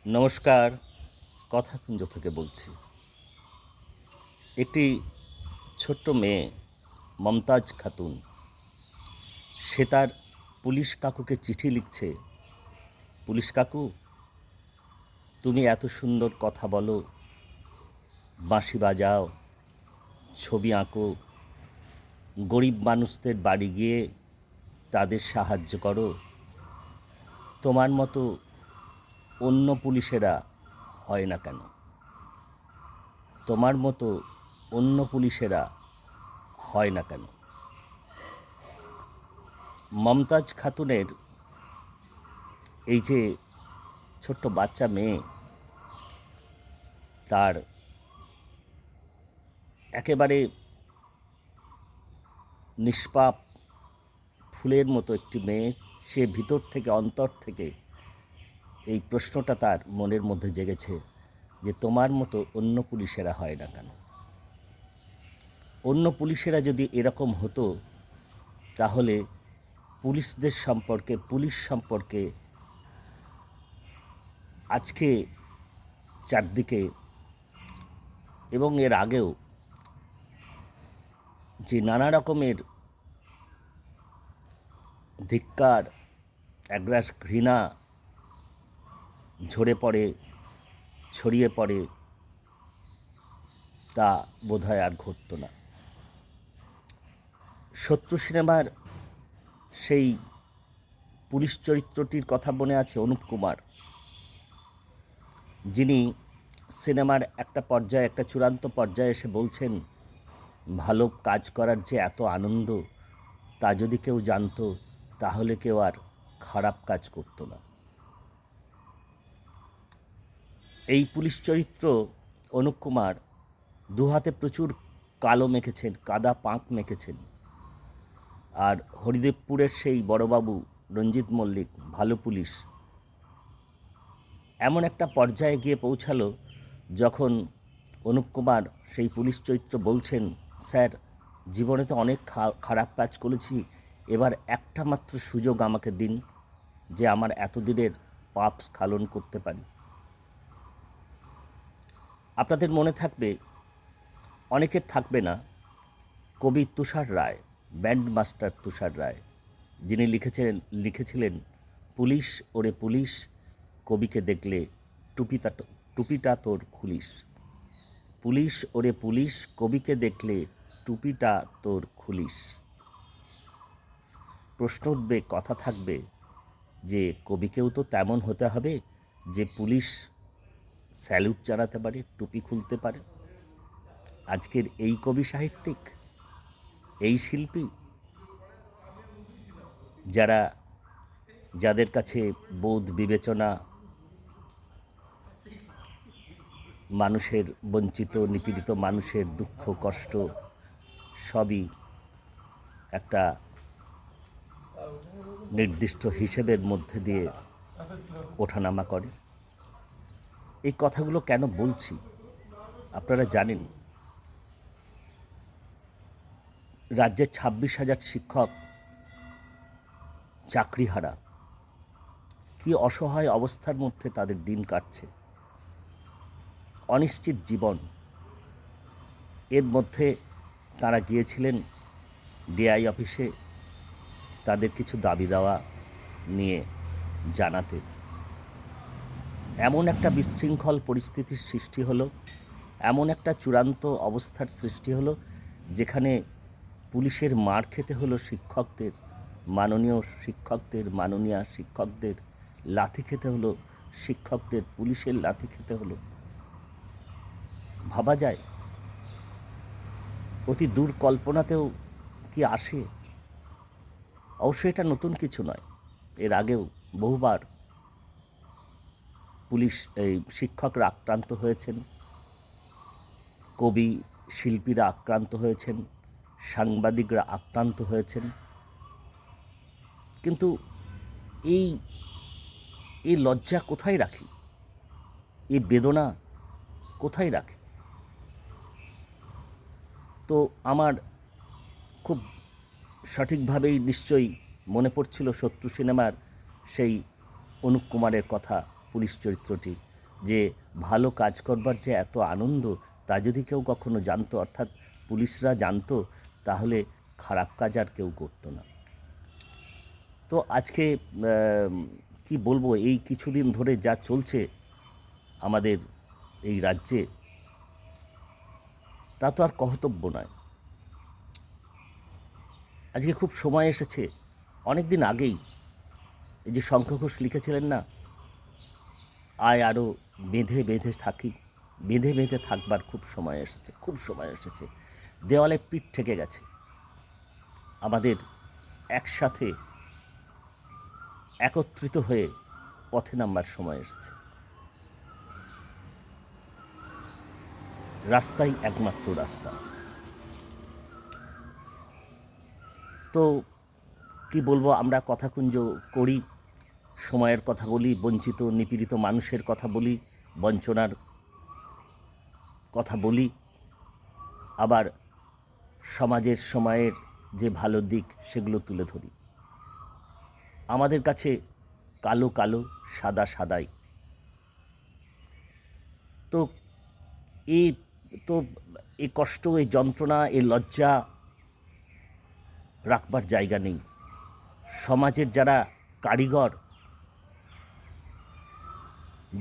নমস্কার, কথাকুঞ্জ থেকে বলছি। একটি ছোট্ট মেয়ে মমতাজ খাতুন, সে তার পুলিশ কাকুকে চিঠি লিখছে। পুলিশ কাকু, তুমি এত সুন্দর কথা বলো, বাঁশি বাজাও, ছবি আঁকো, গরিব মানুষদের বাড়ি গিয়ে তাদের সাহায্য করো, তোমার মতো অন্য পুলিশেরা হয় না কেন? তোমার মতো অন্য পুলিশেরা হয় না কেন? মমতাজ খাতুনের এই যে ছোট্ট বাচ্চা মেয়ে, তার একেবারে নিষ্পাপ ফুলের মতো একটি মেয়ে, সে ভিতর থেকে অন্তর থেকে এই প্রশ্নটা তার মনের মধ্যে জেগেছে যে তোমার মতো অন্য পুলিশেরা হয় না কেন? অন্য পুলিশেরা যদি এরকম হতো, তাহলে পুলিশদের সম্পর্কে, পুলিশ সম্পর্কে আজকে চারদিকে এবং এর আগেও যে নানা রকমের ধিক্কার, একরাশ ঘৃণা ঝরে পড়ে, ছড়িয়ে পড়ে, তা বোধহয় আর ঘটত না। শত্রু সিনেমার সেই পুলিশ চরিত্রটির কথা মনে আছে? অনুপ কুমার, যিনি সিনেমার একটা পর্যায়ে, একটা চূড়ান্ত পর্যায়ে এসে বলছেন, ভালো কাজ করার যে এত আনন্দ, তা যদি কেউ জানতো, তাহলে কেউ আর খারাপ কাজ করতো না। এই পুলিশ চরিত্র অনুপ কুমার দুহাতে প্রচুর কালো মেখেছেন, কাদা পাঁক মেখেছেন। আর হরিদেবপুরের সেই বড়বাবু রঞ্জিত মল্লিক, ভালো পুলিশ, এমন একটা পর্যায়ে গিয়ে পৌঁছালো যখন অনুপ কুমার সেই পুলিশ চরিত্র বলছেন, স্যার, জীবনে তো অনেক খারাপ কাজ করেছি, এবার একটা মাত্র সুযোগ আমাকে দিন যে আমার এতদিনের পাপ স্খলন করতে পারি। আপনাদের মনে থাকবে, অনেকের থাকবে না, কবি তুষার রায়, ব্যান্ড মাস্টার তুষার রায়, যিনি লিখেছিলেন পুলিশ ওরে পুলিশ, কবিকে দেখলে টুপিটা তোর খুলিস। পুলিশ ওরে পুলিশ, কবিকে দেখলে টুপিটা তোর খুলিস। প্রশ্ন উঠবে, কথা থাকবে যে কবিকেও তো তেমন হতে হবে যে পুলিশ স্যালুট জানাতে পারে, টুপি খুলতে পারে। আজকের এই কবি সাহিত্যিক, এই শিল্পী, যাদের কাছে বোধ বিবেচনা, মানুষের বঞ্চিত নিপীড়িত মানুষের দুঃখ কষ্ট সবই একটা নির্দিষ্ট হিসেবের মধ্যে দিয়ে ওঠানামা করে। এই কথাগুলো কেন বলছি আপনারা জানেন? রাজ্যের 26,000 শিক্ষক চাকরিহারা, কি অসহায় অবস্থার মধ্যে তাদের দিন কাটছে, অনিশ্চিত জীবন। এর মধ্যে তারা গিয়েছিলেন ডিআই অফিসে তাদের কিছু দাবি দাওয়া নিয়ে জানাতে। এমন একটা বিশৃঙ্খল পরিস্থিতির সৃষ্টি হলো, এমন একটা চূড়ান্ত অবস্থার সৃষ্টি হলো, যেখানে পুলিশের মার খেতে হলো শিক্ষকদের, মাননীয় শিক্ষকদের, মাননীয়া শিক্ষকদের, লাথি খেতে হলো শিক্ষকদের, পুলিশের লাথি খেতে হলো। ভাবা যায়? অতি দূর কল্পনাতেও কি আসে? অবশ্যই এটা নতুন কিছু নয়, এর আগেও বহুবার শিক্ষকরা আক্রান্ত হয়েছেন, কবি শিল্পীরা আক্রান্ত হয়েছেন, সাংবাদিকরা আক্রান্ত হয়েছেন। কিন্তু এই এই লজ্জা কোথায় রাখি? এই বেদনা কোথায় রাখি? তো আমার খুব সঠিকভাবেই নিশ্চয়ই মনে পড়ছিল শত্রু সিনেমার সেই অনুপ কুমারের কথা, পুলিশ চরিত্রটি। যে ভালো কাজ করবার যে এত আনন্দ, তা যদি কেউ কখনো জানতো, অর্থাৎ পুলিশরা জানতো, তাহলে খারাপ কাজ আর কেউ করতো না। তো আজকে কি বলবো, এই কিছুদিন ধরে যা চলছে আমাদের এই রাজ্যে, তা তো আর কহতব্য নয়। আজকে খুব সময় এসেছে, অনেক দিন আগেই এই যে শঙ্খ ঘোষ লিখেছিলেন না, আয় আরও বেঁধে বেঁধে থাকি, বেঁধে বেঁধে থাকবার খুব সময় এসেছে, খুব সময় এসেছে। দেওয়ালে পিঠ ঠেকে গেছে, আমাদের একসাথে একত্রিত হয়ে পথে নামবার সময় এসেছে। রাস্তাই একমাত্র রাস্তা। তো কি বলবো, আমরা কথাকুঞ্জ করি, সময়ের কথা বলি, বঞ্চিত নিপীড়িত মানুষের কথা বলি, বঞ্চনার কথা বলি, আবার সমাজের সময়ের যে ভালো দিক সেগুলো তুলে ধরি। আমাদের কাছে কালো কালো, সাদা সাদাই। তো এই তো এই কষ্ট, এই যন্ত্রণা, এই লজ্জা রাখবার জায়গা নেই। সমাজের যারা কারিগর,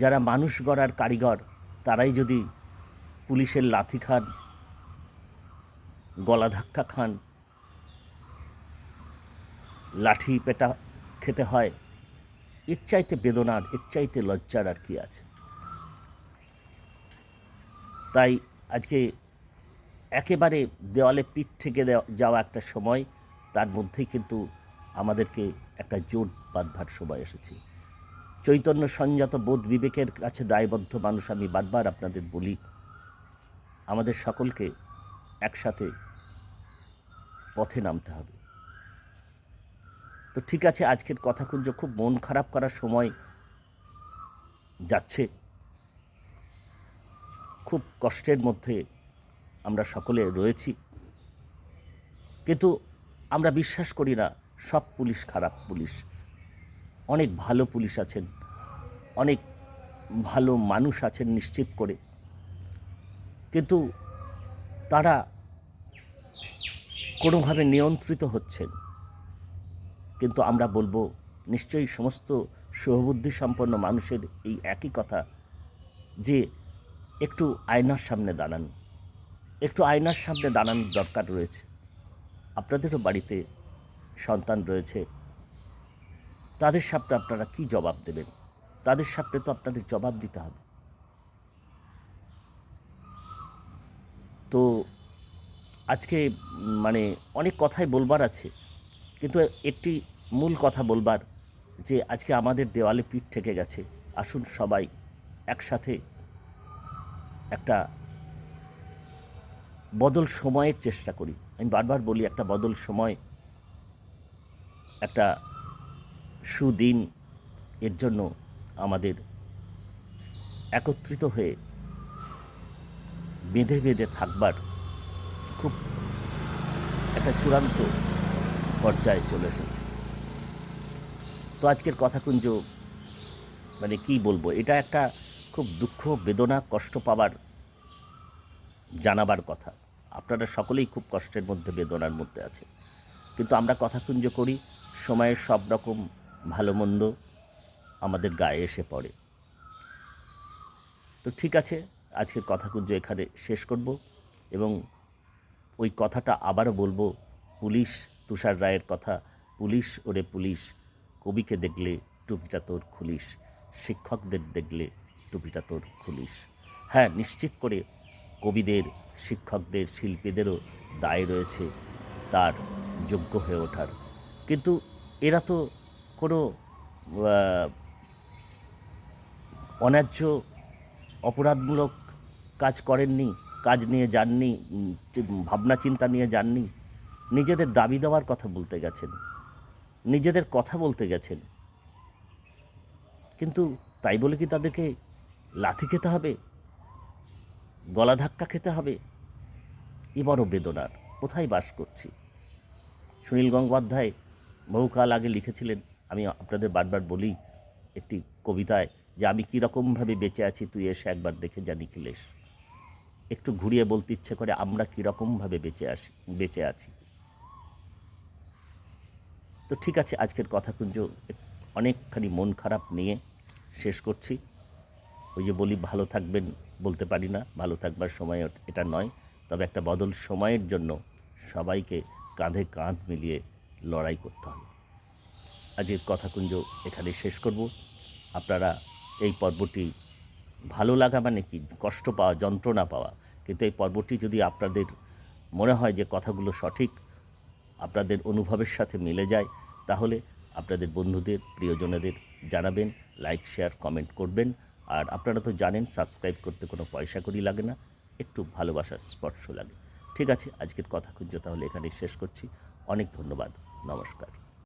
যারা মানুষ গড়ার কারিগর, তারাই যদি পুলিশের লাথি খান, গলা ধাক্কা খান, লাঠি পেটা খেতে হয়, এর চাইতে বেদনার, এর চাইতে লজ্জার আর কি আছে। তাই আজকে একেবারে দেওয়ালে পিঠ থেকে যাওয়া একটা সময়, তার মধ্যেই কিন্তু আমাদেরকে একটা জোট বাঁধবার সময় এসেছে। চৈতন্য সংযত বোধ বিবেকের কাছে দায়বদ্ধ মানুষ আমি বারবার আপনাদের বলি, আমাদের সকলকে একসাথে পথে নামতে হবে। তো ঠিক আছে, আজকের কথাকুঞ্জ খুব মন খারাপ করার সময় যাচ্ছে, খুব কষ্টের মধ্যে আমরা সকলে রয়েছি, কিন্তু আমরা বিশ্বাস করি না সব পুলিশ খারাপ পুলিশ। অনেক ভালো পুলিশ আছেন, অনেক ভালো মানুষ আছেন নিশ্চিত করে, কিন্তু তারা কোনোভাবে নিয়ন্ত্রিত হচ্ছেন। কিন্তু আমরা বলবো, নিশ্চয়ই সমস্ত শুভবুদ্ধিসম্পন্ন মানুষের এই একই কথা, যে একটু আয়নার সামনে দাঁড়ান, একটু আয়নার সামনে দাঁড়ানোর দরকার রয়েছে। আপনাদেরও বাড়িতে সন্তান রয়েছে, তাদের সামনে আপনারা কী জবাব দেবেন? তাদের সামনে তো আপনাদের জবাব দিতে হবে। তো আজকে মানে অনেক কথাই বলবার আছে, কিন্তু একটি মূল কথা বলবার, যে আজকে আমাদের দেওয়ালে পিঠ ঠেকে গেছে। আসুন সবাই একসাথে একটা বদল সময়ের চেষ্টা করি। আমি বারবার বলি, একটা বদল সময়, একটা সুদিন, এর জন্য আমাদের একত্রিত হয়ে বেঁধে বেঁধে থাকবার খুব একটা চূড়ান্ত পর্যায়ে চলে এসেছে। তো আজকের কথাকুঞ্জ মানে কি বলবো, এটা একটা খুব দুঃখ, বেদনা, কষ্ট পাবার, জানাবার কথা। আপনারা সকলেই খুব কষ্টের মধ্যে, বেদনার মধ্যে আছে, কিন্তু আমরা কথাকুঞ্জ করি, সময়ের সব রকম ভালো মন্দ আমাদের গায়ে এসে পড়ে। তো ঠিক আছে, আজকের কথাকুঞ্জ এখানে শেষ করব, এবং ওই কথাটা আবারও বলবো, পুলিশ, তুষার রায়ের কথা, পুলিশ ওরে পুলিশ, কবিকে দেখলে টুপিটা তোর খুলিস, শিক্ষকদের দেখলে টুপিটা তোর খুলিস। হ্যাঁ, নিশ্চিত করে কবিদের, শিক্ষকদের, শিল্পীদেরও দায় রয়েছে তার যোগ্য হয়ে ওঠার, কিন্তু এরা তো কোনো অন্যায্য অপরাধমূলক কাজ করেননি, কাজ নিয়ে যাননি, ভাবনা চিন্তা নিয়ে যাননি। নিজেদের দাবি দেওয়ার কথা বলতে গেছেন, নিজেদের কথা বলতে গেছেন, কিন্তু তাই বলে কি তাদেরকে লাথি খেতে হবে, গলা ধাক্কা খেতে হবে? এ বড় বেদনার। কোথায় বাস করছি? সুনীল গঙ্গোপাধ্যায় বহুকাল আগে লিখেছিলেন, আমি আপনাদের বারবার বলি, একটি কবিতায়, যে আমি কীরকমভাবে বেঁচে আছি, তুই এসে একবার দেখে যা নিখিলেশ। একটু ঘুরিয়ে বলতে ইচ্ছে করে আমরা কীরকমভাবে বেঁচে আছি। তো ঠিক আছে, আজকের কথাকুঞ্জ অনেকখানি মন খারাপ নিয়ে শেষ করছি। ওই যে বলি ভালো থাকবেন বলতে পারি না, ভালো থাকবার সময় এটা নয়, তবে একটা বদল সময়ের জন্য সবাইকে কাঁধে কাঁধ মিলিয়ে লড়াই করতে হবে। আজকের কথাকুঞ্জ এখানে শেষ করব। আপনারা এই পর্বটি ভালো লাগা মানে কি, কষ্ট পাওয়া, যন্ত্রণা পাওয়া, কিন্তু এই পর্বটি যদি আপনাদের মনে হয় যে কথাগুলো সঠিক, আপনাদের অনুভবের সাথে মিলে যায়, তাহলে আপনাদের বন্ধুদের, প্রিয়জনেদের জানাবেন, লাইক, শেয়ার, কমেন্ট করবেন। আর আপনারা তো জানেন সাবস্ক্রাইব করতে কোনো পয়সা কড়ি লাগে না, একটু ভালোবাসার স্পর্শ লাগে। ঠিক আছে, আজকের কথাকুঞ্জ তাহলে এখানেই শেষ করছি। অনেক ধন্যবাদ, নমস্কার।